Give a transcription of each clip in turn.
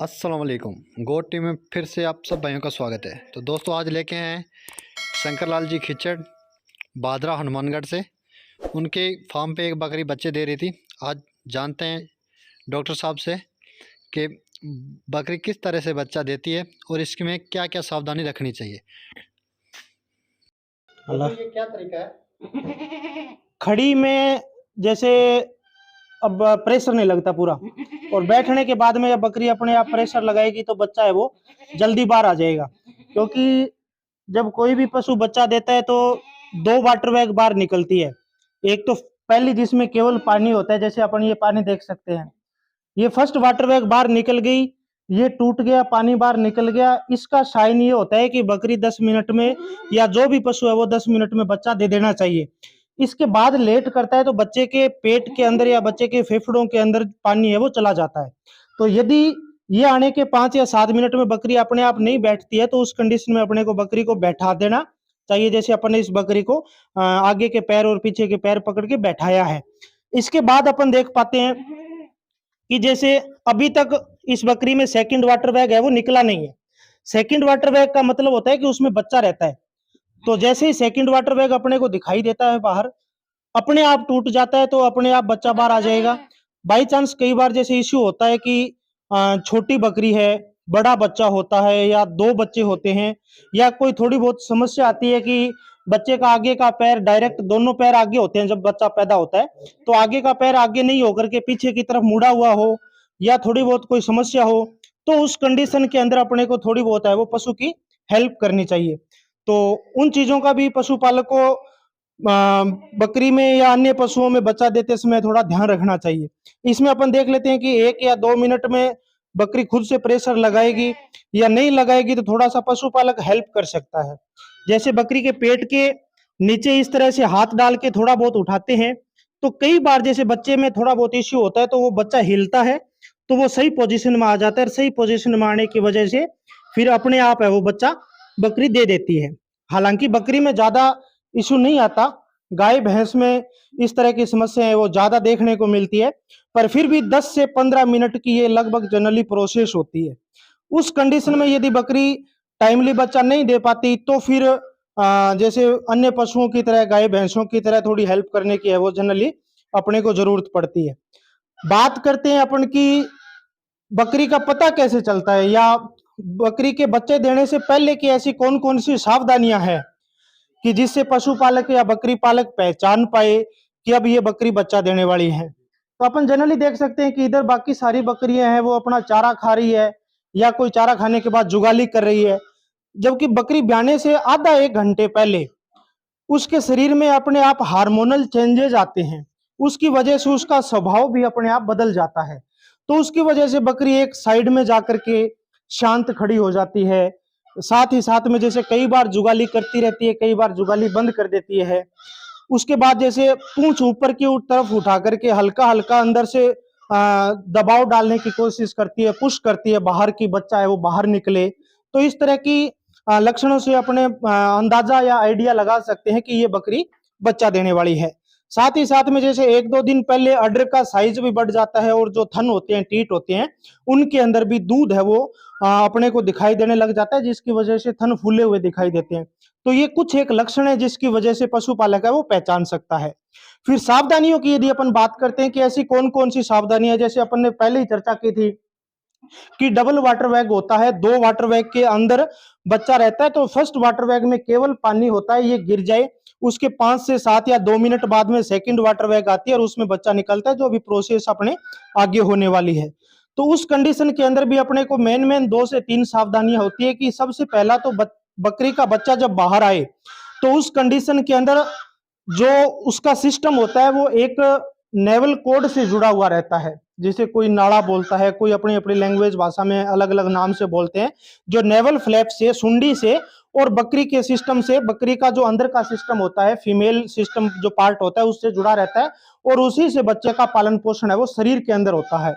अस्सलाम वालेकुम। गो टीम में फिर से आप सब भाइयों का स्वागत है। तो दोस्तों आज लेके आए हैं शंकर लाल जी खिचड़ बादरा हनुमानगढ़ से। उनके फार्म पे एक बकरी बच्चे दे रही थी। आज जानते हैं डॉक्टर साहब से कि बकरी किस तरह से बच्चा देती है और इसमें क्या क्या सावधानी रखनी चाहिए। अल्लाह ये क्या तरीका है? खड़ी में जैसे अब प्रेशर नहीं लगता पूरा, और बैठने के बाद में जब बकरी अपने आप प्रेशर लगाएगी तो बच्चा है वो जल्दी बाहर आ जाएगा। क्योंकि जब कोई भी पशु बच्चा देता है तो दो वाटर बैग बाहर निकलती है। एक तो पहली जिसमें केवल पानी होता है, जैसे अपन ये पानी देख सकते हैं, ये फर्स्ट वाटर बैग बाहर निकल गई, ये टूट गया, पानी बाहर निकल गया। इसका साइन ये होता है कि बकरी 10 मिनट में या जो भी पशु है वो 10 मिनट में बच्चा दे देना चाहिए। इसके बाद लेट करता है तो बच्चे के पेट के अंदर या बच्चे के फेफड़ों के अंदर पानी है वो चला जाता है। तो यदि ये आने के 5 या 7 मिनट में बकरी अपने आप नहीं बैठती है तो उस कंडीशन में अपने को बकरी को बैठा देना चाहिए। जैसे अपन ने इस बकरी को आगे के पैर और पीछे के पैर पकड़ के बैठाया है। इसके बाद अपन देख पाते हैं कि जैसे अभी तक इस बकरी में सेकंड वाटर बैग है वो निकला नहीं है। सेकंड वाटर बैग का मतलब होता है कि उसमें बच्चा रहता है। तो जैसे ही सेकंड वाटर बैग अपने को दिखाई देता है बाहर, अपने आप टूट जाता है तो अपने आप बच्चा बाहर आ जाएगा। बाई चांस कई बार जैसे इश्यू होता है कि छोटी बकरी है, बड़ा बच्चा होता है या दो बच्चे होते हैं, या कोई थोड़ी बहुत समस्या आती है कि बच्चे का आगे का पैर डायरेक्ट, दोनों पैर आगे होते हैं जब बच्चा पैदा होता है, तो आगे का पैर आगे नहीं होकर के पीछे की तरफ मुड़ा हुआ हो या थोड़ी बहुत कोई समस्या हो, तो उस कंडीशन के अंदर अपने को थोड़ी बहुत है वो पशु की हेल्प करनी चाहिए। तो उन चीजों का भी पशुपालक को बकरी में या अन्य पशुओं में बच्चा देते समय थोड़ा ध्यान रखना चाहिए। इसमें अपन देख लेते हैं कि 1 या 2 मिनट में बकरी खुद से प्रेशर लगाएगी या नहीं लगाएगी तो थोड़ा सा पशुपालक हेल्प कर सकता है। जैसे बकरी के पेट के नीचे इस तरह से हाथ डाल के थोड़ा बहुत उठाते हैं, तो कई बार जैसे बच्चे में थोड़ा बहुत इश्यू होता है तो वो बच्चा हिलता है तो वो सही पोजीशन में आ जाता है, और सही पोजीशन में आने की वजह से फिर अपने आप है वो बच्चा बकरी दे देती है। हालांकि बकरी में ज्यादा इशू नहीं आता, गाय भैंस में इस तरह की समस्याएं वो ज्यादा देखने को मिलती है, पर फिर भी 10 से 15 मिनट की ये लगभग जनरली प्रोसेस होती है। उस कंडीशन में यदि बकरी टाइमली बच्चा नहीं दे पाती तो फिर जैसे अन्य पशुओं की तरह, गाय भैंसों की तरह थोड़ी हेल्प करने की है वो जनरली अपने को जरूरत पड़ती है। बात करते हैं अपन की बकरी का पता कैसे चलता है, या बकरी के बच्चे देने से पहले की ऐसी कौन कौन सी सावधानियां हैं कि जिससे पशुपालक या बकरी पालक पहचान पाए कि अब ये बकरी बच्चा देने वाली है। तो अपन जनरली देख सकते हैं कि इधर बाकी सारी बकरियां हैं वो अपना चारा खा रही है या कोई चारा खाने के बाद जुगाली कर रही है, जबकि बकरी ब्याने से आधा 1 घंटे पहले उसके शरीर में अपने आप हार्मोनल चेंजेस आते हैं। उसकी वजह से उसका स्वभाव भी अपने आप बदल जाता है। तो उसकी वजह से बकरी एक साइड में जाकर के शांत खड़ी हो जाती है। साथ ही साथ में जैसे कई बार जुगाली करती रहती है, कई बार जुगाली बंद कर देती है। उसके बाद जैसे पूंछ ऊपर की तरफ उठा करके हल्का हल्का अंदर से दबाव डालने की कोशिश करती है, पुश करती है बाहर की बच्चा है वो बाहर निकले। तो इस तरह की लक्षणों से अपने अंदाजा या आइडिया लगा सकते हैं कि ये बकरी बच्चा देने वाली है। साथ ही साथ में जैसे 1-2 दिन पहले अडर का साइज भी बढ़ जाता है, और जो थन होते हैं, टीट होते हैं, उनके अंदर भी दूध है वो अपने को दिखाई देने लग जाता है, जिसकी वजह से थन फूले हुए दिखाई देते हैं। तो ये कुछ एक लक्षण है जिसकी वजह से पशुपालक है वो पहचान सकता है। फिर सावधानियों की यदि अपन बात करते हैं कि ऐसी कौन कौन सी सावधानियां, जैसे अपन ने पहले ही चर्चा की थी कि डबल वाटर बैग होता है, 2 वाटर बैग के अंदर बच्चा रहता है। तो फर्स्ट वाटर बैग में केवल पानी होता है, ये गिर जाए उसके 5 से 7 या 2 मिनट बाद में सेकंड वाटर बैग आती है और उसमें बच्चा निकलता है, जो अभी प्रोसेस अपने आगे होने वाली है। तो उस कंडीशन के अंदर भी अपने को मेन 2 से 3 सावधानियां होती है कि सबसे पहला तो बकरी का बच्चा जब बाहर आए तो उस कंडीशन के अंदर जो उसका सिस्टम होता है वो एक नेवल कोड से जुड़ा हुआ रहता है, जिसे कोई नाड़ा बोलता है, कोई अपनी अपनी लैंग्वेज भाषा में अलग अलग नाम से बोलते हैं। जो नेवल फ्लैप से, सुंडी से और बकरी के सिस्टम से, बकरी का जो अंदर का सिस्टम होता है, फीमेल सिस्टम जो पार्ट होता है उससे जुड़ा रहता है, और उसी से बच्चे का पालन पोषण है वो शरीर के अंदर होता है।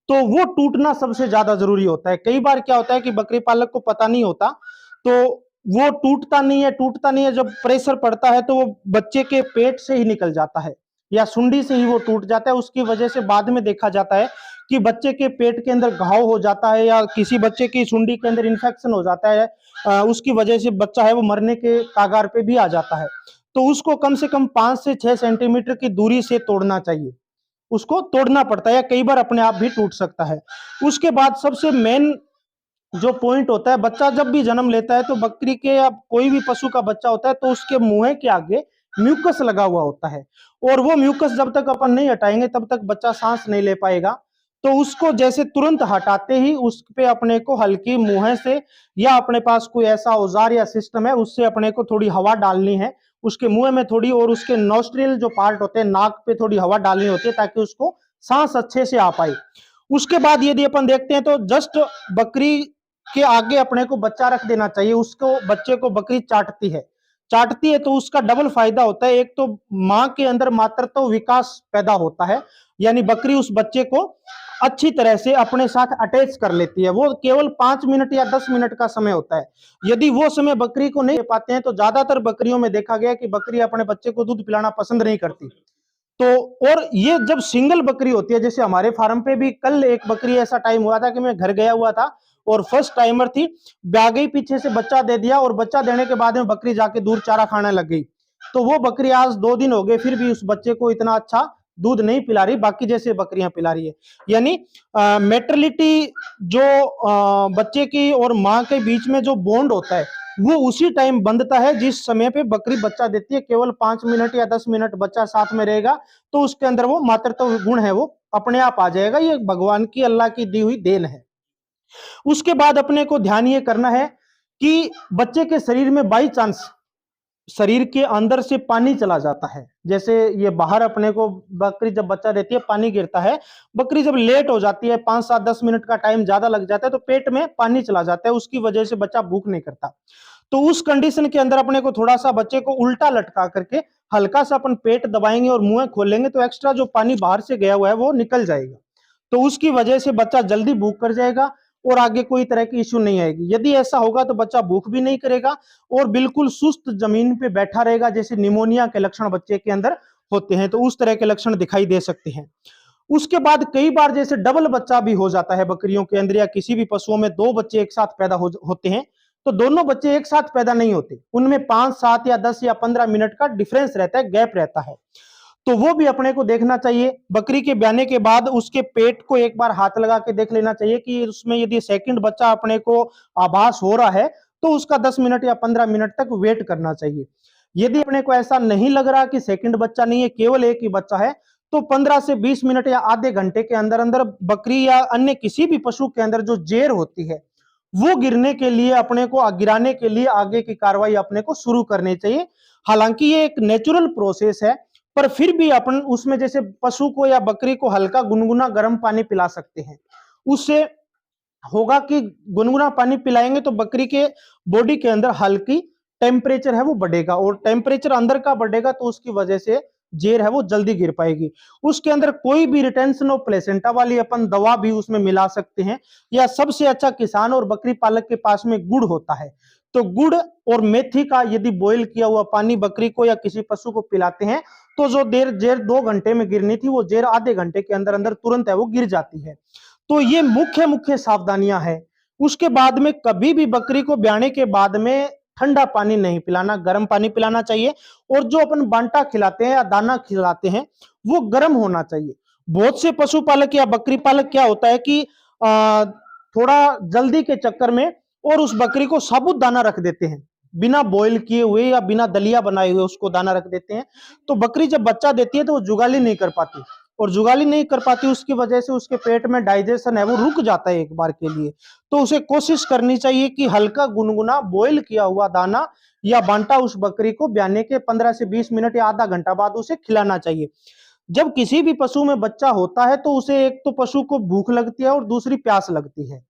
तो वो टूटना सबसे ज्यादा जरूरी होता है। कई बार क्या होता है कि बकरी पालक को पता नहीं होता, तो वो टूटता नहीं है, जब प्रेशर पड़ता है तो वो बच्चे के पेट से ही निकल जाता है या सुंडी से ही वो टूट जाता है। उसकी वजह से बाद में देखा जाता है कि बच्चे के पेट के अंदर घाव हो जाता है या किसी बच्चे की सुंडी के अंदर इन्फेक्शन हो जाता है, उसकी वजह से बच्चा है वो मरने के कागार पे भी आ जाता है, तो उसको कम से कम 5 से 6 सेंटीमीटर की दूरी से तोड़ना चाहिए। उसको तोड़ना पड़ता है या कई बार अपने आप भी टूट सकता है। उसके बाद सबसे मेन जो पॉइंट होता है, बच्चा जब भी जन्म लेता है तो बकरी के या कोई भी पशु का बच्चा होता है तो उसके मुंह के आगे म्यूकस लगा हुआ होता है, और वो म्यूकस जब तक अपन नहीं हटाएंगे तब तक बच्चा सांस नहीं ले पाएगा। तो उसको जैसे तुरंत हटाते ही उस पे अपने को हल्की मुंह से या अपने पास कोई ऐसा औजार या सिस्टम है उससे अपने को थोड़ी हवा डालनी है उसके मुंह में थोड़ी, और उसके नोस्ट्रिल जो पार्ट होते हैं नाक पे थोड़ी हवा डालनी होती है ताकि उसको सांस अच्छे से आ पाए। उसके बाद यदि अपन देखते हैं तो जस्ट बकरी के आगे अपने को बच्चा रख देना चाहिए। उसको बच्चे को बकरी चाटती है तो उसका डबल फायदा होता है। एक तो मां के अंदर मातृत्व विकास पैदा होता है, यानी बकरी उस बच्चे को अच्छी तरह से अपने साथ अटैच कर लेती है। वो केवल 5 मिनट या 10 मिनट का समय होता है। यदि वो समय बकरी को नहीं दे पाते हैं तो ज्यादातर बकरियों में देखा गया कि बकरी अपने बच्चे को दूध पिलाना पसंद नहीं करती। तो और ये जब सिंगल बकरी होती है, जैसे हमारे फार्म पे भी कल एक बकरी ऐसा टाइम हुआ था कि मैं घर गया हुआ था और फर्स्ट टाइमर थी, ब्यागे पीछे से बच्चा दे दिया और बच्चा देने के बाद में बकरी जाके दूध चारा खाने लग गई। तो वो बकरी आज 2 दिन हो गए फिर भी उस बच्चे को इतना अच्छा दूध नहीं पिला रही, बाकी जैसे बकरियां पिला रही है। यानी मेटरलिटी जो बच्चे की और माँ के बीच में जो बॉन्ड होता है वो उसी टाइम बंधता है जिस समय पे बकरी बच्चा देती है। केवल 5 मिनट या 10 मिनट बच्चा साथ में रहेगा तो उसके अंदर वो मातृत्व गुण है वो अपने आप आ जाएगा। ये भगवान की अल्लाह की दी हुई देन है। उसके बाद अपने को ध्यान ये करना है कि बच्चे के शरीर में बाई चांस शरीर के अंदर से पानी चला जाता है, जैसे ये बाहर अपने को बकरी जब बच्चा देती है पानी गिरता है, बकरी जब लेट हो जाती है 5 7 10 मिनट का टाइम ज्यादा लग जाता है तो पेट में पानी चला जाता है, उसकी वजह से बच्चा भूख नहीं करता। तो उस कंडीशन के अंदर अपने को थोड़ा सा बच्चे को उल्टा लटका करके हल्का सा अपन पेट दबाएंगे और मुंह खोलेंगे तो एक्स्ट्रा जो पानी बाहर से गया हुआ है वो निकल जाएगा। तो उसकी वजह से बच्चा जल्दी भूख कर जाएगा और आगे कोई तरह की इश्यू नहीं आएगी। यदि ऐसा होगा तो बच्चा भूख भी नहीं करेगा और बिल्कुल सुस्त जमीन पे बैठा रहेगा, जैसे निमोनिया के लक्षण बच्चे के अंदर होते हैं तो उस तरह के लक्षण दिखाई दे सकते हैं। उसके बाद कई बार जैसे डबल बच्चा भी हो जाता है बकरियों के अंदर या किसी भी पशुओं में 2 बच्चे एक साथ पैदा होते हैं, तो दोनों बच्चे एक साथ पैदा नहीं होते, उनमें 5 7 या 10 या 15 मिनट का डिफरेंस रहता है, गैप रहता है। तो वो भी अपने को देखना चाहिए। बकरी के ब्याने के बाद उसके पेट को एक बार हाथ लगा के देख लेना चाहिए कि उसमें यदि सेकंड बच्चा अपने को आभास हो रहा है तो उसका 10 मिनट या 15 मिनट तक वेट करना चाहिए। यदि अपने को ऐसा नहीं लग रहा कि सेकंड बच्चा नहीं है, केवल एक ही बच्चा है, तो 15 से 20 मिनट या आधे घंटे के अंदर अंदर बकरी या अन्य किसी भी पशु के अंदर जो जेर होती है वो गिरने के लिए अपने को गिराने के लिए आगे की कार्रवाई अपने को शुरू करनी चाहिए। हालांकि ये एक नेचुरल प्रोसेस है, पर फिर भी अपन उसमें जैसे पशु को या बकरी को हल्का गुनगुना गर्म पानी पिला सकते हैं। उससे होगा कि गुनगुना पानी पिलाएंगे तो बकरी के बॉडी के अंदर हल्की टेम्परेचर है वो बढ़ेगा और टेम्परेचर अंदर का बढ़ेगा तो उसकी वजह से जेर है वो जल्दी गिर पाएगी। उसके अंदर कोई भी रिटेंशन ऑफ प्लेसेंटा वाली अपन दवा भी उसमें मिला सकते हैं, या सबसे अच्छा किसान और बकरी पालक के पास में गुड़ होता है तो गुड़ और मेथी का यदि बॉईल किया हुआ पानी बकरी को या किसी पशु को पिलाते हैं तो जो जेर 2 घंटे में गिरनी थी वो जेर आधे घंटे के अंदर अंदर तुरंत है वो गिर जाती है। तो ये मुख्य मुख्य सावधानियां हैं। उसके बाद में कभी भी बकरी को ब्याने के बाद में ठंडा पानी नहीं पिलाना, गर्म पानी पिलाना चाहिए। और जो अपन बांटा खिलाते हैं या दाना खिलाते हैं वो गर्म होना चाहिए। बहुत से पशुपालक या बकरी पालक क्या होता है कि थोड़ा जल्दी के चक्कर में और उस बकरी को साबुत दाना रख देते हैं, बिना बॉईल किए हुए या बिना दलिया बनाए हुए उसको दाना रख देते हैं। तो बकरी जब बच्चा देती है तो वो जुगाली नहीं कर पाती, और जुगाली नहीं कर पाती उसकी वजह से उसके पेट में डाइजेशन है वो रुक जाता है एक बार के लिए। तो उसे कोशिश करनी चाहिए कि हल्का गुनगुना बॉईल किया हुआ दाना या बांटा उस बकरी को ब्याने के 15 से 20 मिनट या आधा घंटा बाद उसे खिलाना चाहिए। जब किसी भी पशु में बच्चा होता है तो उसे एक तो पशु को भूख लगती है और दूसरी प्यास लगती है।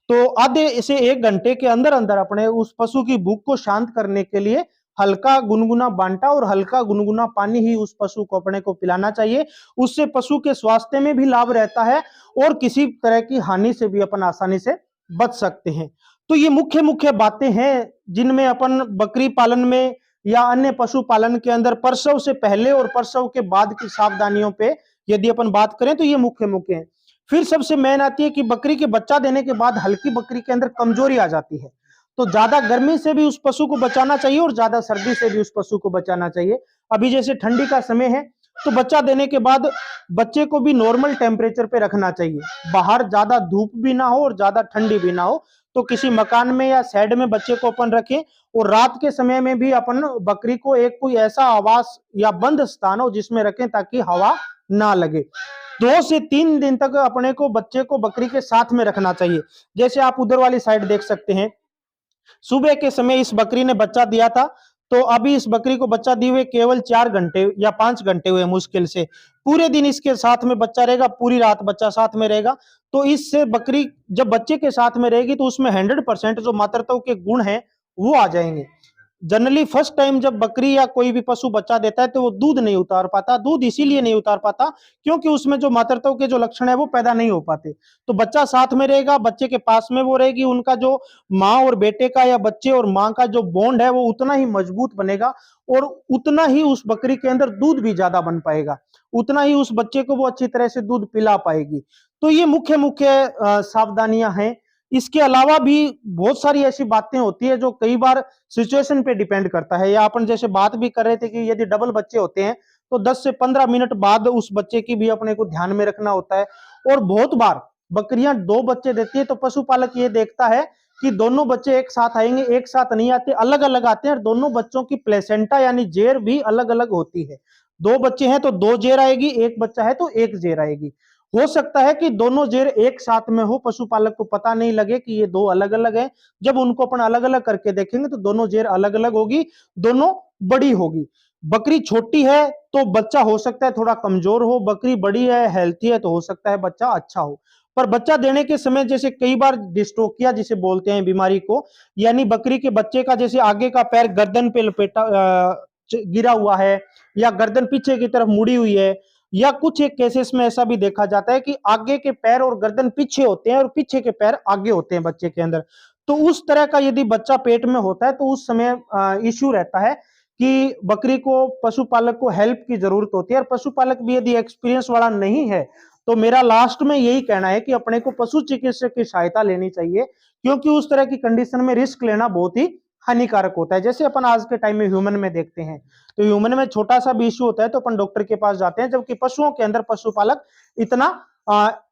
तो आधे से 1 घंटे के अंदर अंदर अपने उस पशु की भूख को शांत करने के लिए हल्का गुनगुना बांटा और हल्का गुनगुना पानी ही उस पशु को अपने को पिलाना चाहिए। उससे पशु के स्वास्थ्य में भी लाभ रहता है और किसी तरह की हानि से भी अपन आसानी से बच सकते हैं। तो ये मुख्य मुख्य बातें हैं जिनमें अपन बकरी पालन में या अन्य पशु पालन के अंदर प्रसव से पहले और प्रसव के बाद की सावधानियों पे यदि अपन बात करें तो ये मुख्य मुख्य हैं। फिर सबसे मेन आती है कि बकरी के बच्चा देने के बाद हल्की बकरी के अंदर कमजोरी आ जाती है। तो ज्यादा गर्मी से भी उस पशु को बचाना चाहिए और ज्यादा सर्दी से भी उस पशु को बचाना चाहिए। अभी जैसे ठंडी का समय है तो बच्चा देने के बाद बच्चे को भी नॉर्मल टेम्परेचर पे रखना चाहिए। बाहर ज्यादा धूप भी ना हो और ज्यादा ठंडी भी ना हो। तो किसी मकान में या शेड में बच्चे को अपन रखें और रात के समय में भी अपन बकरी को एक कोई ऐसा आवास या बंद स्थान हो जिसमें रखें ताकि हवा ना लगे। 2 से 3 दिन तक अपने को बच्चे को बकरी के साथ में रखना चाहिए। जैसे आप उधर वाली साइड देख सकते हैं, सुबह के समय इस बकरी ने बच्चा दिया था, तो अभी इस बकरी को बच्चा दिए हुए केवल 4 घंटे या 5 घंटे हुए मुश्किल से। पूरे दिन इसके साथ में बच्चा रहेगा, पूरी रात बच्चा साथ में रहेगा। तो इससे बकरी जब बच्चे के साथ में रहेगी तो उसमें 100% जो मातृत्व के गुण हैं वो आ जाएंगे। जनरली फर्स्ट टाइम जब बकरी या कोई भी पशु बच्चा देता है तो वो दूध नहीं उतार पाता। दूध इसीलिए नहीं उतार पाता क्योंकि उसमें जो मातृत्व के जो लक्षण है वो पैदा नहीं हो पाते। तो बच्चा साथ में रहेगा, बच्चे के पास में वो रहेगी, उनका जो माँ और बेटे का या बच्चे और माँ का जो बॉन्ड है वो उतना ही मजबूत बनेगा और उतना ही उस बकरी के अंदर दूध भी ज्यादा बन पाएगा, उतना ही उस बच्चे को वो अच्छी तरह से दूध पिला पाएगी। तो ये मुख्य मुख्य सावधानियां हैं। इसके अलावा भी बहुत सारी ऐसी बातें होती है जो कई बार सिचुएशन पे डिपेंड करता है। या अपन जैसे बात भी कर रहे थे कि यदि डबल बच्चे होते हैं तो 10 से 15 मिनट बाद उस बच्चे की भी अपने को ध्यान में रखना होता है। और बहुत बार बकरियां 2 बच्चे देती है तो पशुपालक ये देखता है कि दोनों बच्चे एक साथ आएंगे, एक साथ नहीं आते, अलग अलग आते हैं। और दोनों बच्चों की प्लेसेंटा यानी जेर भी अलग अलग होती है। 2 बच्चे हैं तो 2 जेर आएगी, एक बच्चा है तो 1 जेर आएगी। हो सकता है कि दोनों जेर एक साथ में हो, पशुपालक को पता नहीं लगे कि ये 2 अलग अलग हैं। जब उनको अपन अलग अलग करके देखेंगे तो दोनों जेर अलग अलग होगी, दोनों बड़ी होगी। बकरी छोटी है तो बच्चा हो सकता है थोड़ा कमजोर हो, बकरी बड़ी है हेल्थी है तो हो सकता है बच्चा अच्छा हो। पर बच्चा देने के समय जैसे कई बार डिस्ट्रोकिया जिसे बोलते हैं बीमारी को, यानी बकरी के बच्चे का जैसे आगे का पैर गर्दन पे लपेटा गिरा हुआ है या गर्दन पीछे की तरफ मुड़ी हुई है, या कुछ एक केसेस में ऐसा भी देखा जाता है कि आगे के पैर और गर्दन पीछे होते हैं और पीछे के पैर आगे होते हैं बच्चे के अंदर। तो उस तरह का यदि बच्चा पेट में होता है तो उस समय इश्यू रहता है कि बकरी को पशुपालक को हेल्प की जरूरत होती है। और पशुपालक भी यदि एक्सपीरियंस वाला नहीं है तो मेरा लास्ट में यही कहना है कि अपने को पशु चिकित्सक की सहायता लेनी चाहिए, क्योंकि उस तरह की कंडीशन में रिस्क लेना बहुत ही हानिकारक होता है। जैसे अपन आज के टाइम में ह्यूमन में देखते हैं तो ह्यूमन में छोटा सा भी इश्यू होता है तो अपन डॉक्टर के पास जाते हैं, जबकि पशुओं के अंदर पशुपालक इतना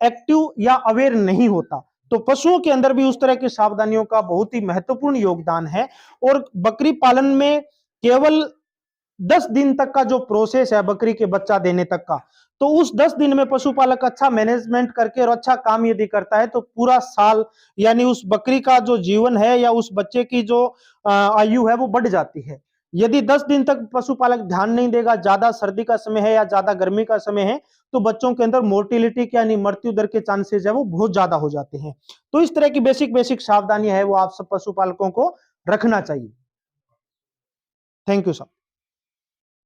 एक्टिव या अवेयर नहीं होता। तो पशुओं के अंदर भी उस तरह की सावधानियों का बहुत ही महत्वपूर्ण योगदान है। और बकरी पालन में केवल 10 दिन तक का जो प्रोसेस है बकरी के बच्चा देने तक का, तो उस 10 दिन में पशुपालक अच्छा मैनेजमेंट करके और अच्छा काम यदि करता है तो पूरा साल यानी उस बकरी का जो जीवन है या उस बच्चे की जो आयु है वो बढ़ जाती है। यदि 10 दिन तक पशुपालक ध्यान नहीं देगा, ज्यादा सर्दी का समय है या ज्यादा गर्मी का समय है, तो बच्चों के अंदर मोर्टिलिटी यानी मृत्यु दर के चांसेस है वो बहुत ज्यादा हो जाते हैं। तो इस तरह की बेसिक सावधानियां है वो आप सब पशुपालकों को रखना चाहिए। Thank you sir.